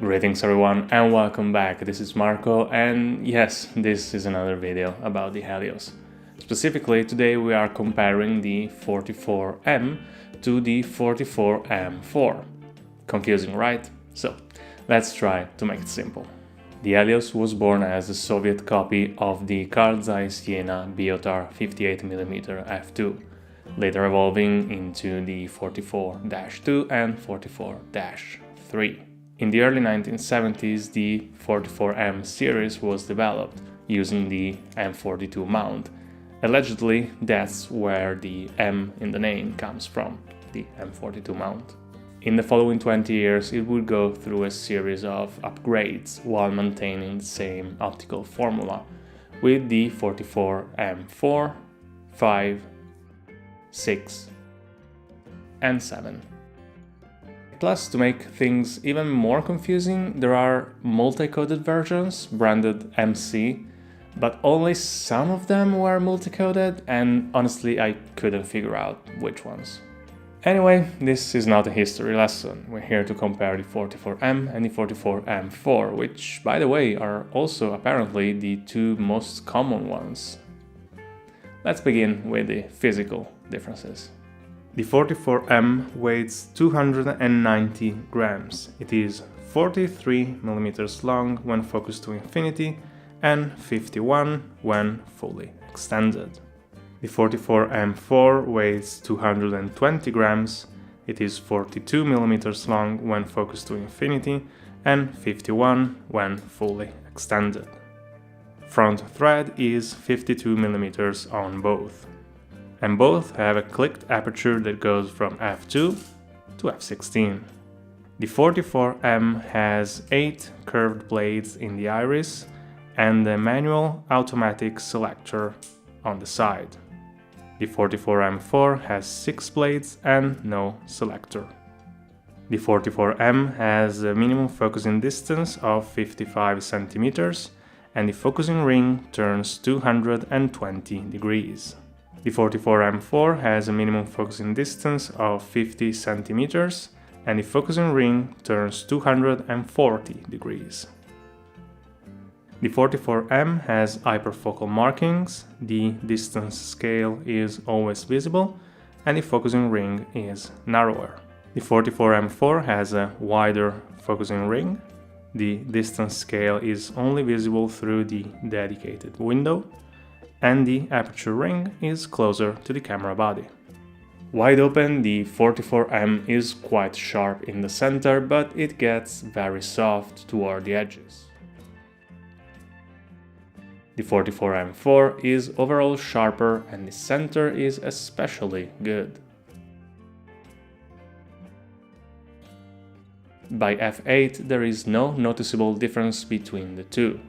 Greetings everyone and welcome back. This is Marco and yes, this is another video about the Helios. Specifically, today we are comparing the 44M to the 44M-4. Confusing, right? So, let's try to make it simple. The Helios was born as a Soviet copy of the Carl Zeiss Siena Biotar 58mm f2, later evolving into the 44-2 and 44-3. In the early 1970s, the 44M series was developed using the M42 mount. Allegedly, that's where the M in the name comes from, the M42 mount. In the following 20 years, it would go through a series of upgrades while maintaining the same optical formula, with the 44M4, 5, 6, and 7. Plus, to make things even more confusing, there are multi-coded versions branded MC, but only some of them were multi-coded, and honestly I couldn't figure out which ones. Anyway, this is not a history lesson. We're here to compare the 44M and the 44M4, which, by the way, are also apparently the two most common ones. Let's begin with the physical differences. The 44M weighs 290 grams. It is 43 millimeters long when focused to infinity and 51 when fully extended. The 44M4 weighs 220 grams. It is 42 millimeters long when focused to infinity and 51 when fully extended. Front thread is 52 millimeters on both. And both have a clicked aperture that goes from f2 to f16. The 44M has 8 curved blades in the iris and a manual automatic selector on the side. The 44M4 has 6 blades and no selector. The 44M has a minimum focusing distance of 55 centimeters and the focusing ring turns 220 degrees. The 44M4 has a minimum focusing distance of 50 centimeters and the focusing ring turns 240 degrees. The 44M has hyperfocal markings, the distance scale is always visible, and the focusing ring is narrower. The 44M4 has a wider focusing ring, the distance scale is only visible through the dedicated window, and the aperture ring is closer to the camera body. Wide open, the 44M is quite sharp in the center, but it gets very soft toward the edges. The 44M4 is overall sharper and the center is especially good. By f8 there is no noticeable difference between the two.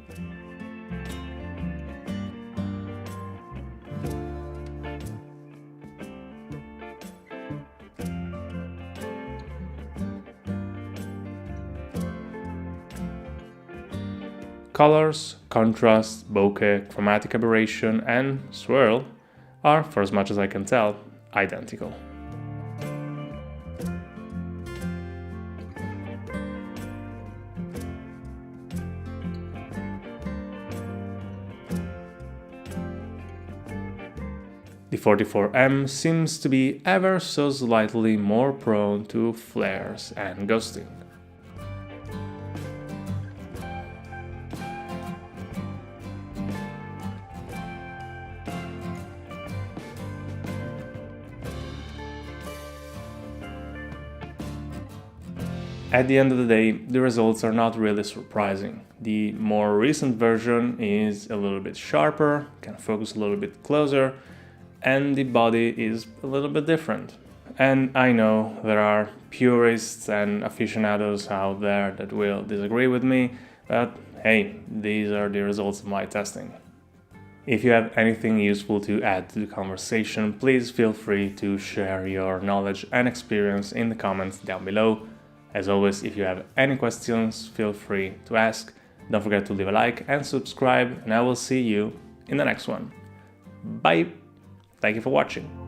Colors, contrast, bokeh, chromatic aberration and swirl are, for as much as I can tell, identical. The 44M seems to be ever so slightly more prone to flares and ghosting. At the end of the day, the results are not really surprising. The more recent version is a little bit sharper, can focus a little bit closer, and the body is a little bit different. And I know there are purists and aficionados out there that will disagree with me, but hey, these are the results of my testing. If you have anything useful to add to the conversation, please feel free to share your knowledge and experience in the comments down below. As always, if you have any questions, feel free to ask. Don't forget to leave a like and subscribe, and I will see you in the next one. Bye! Thank you for watching.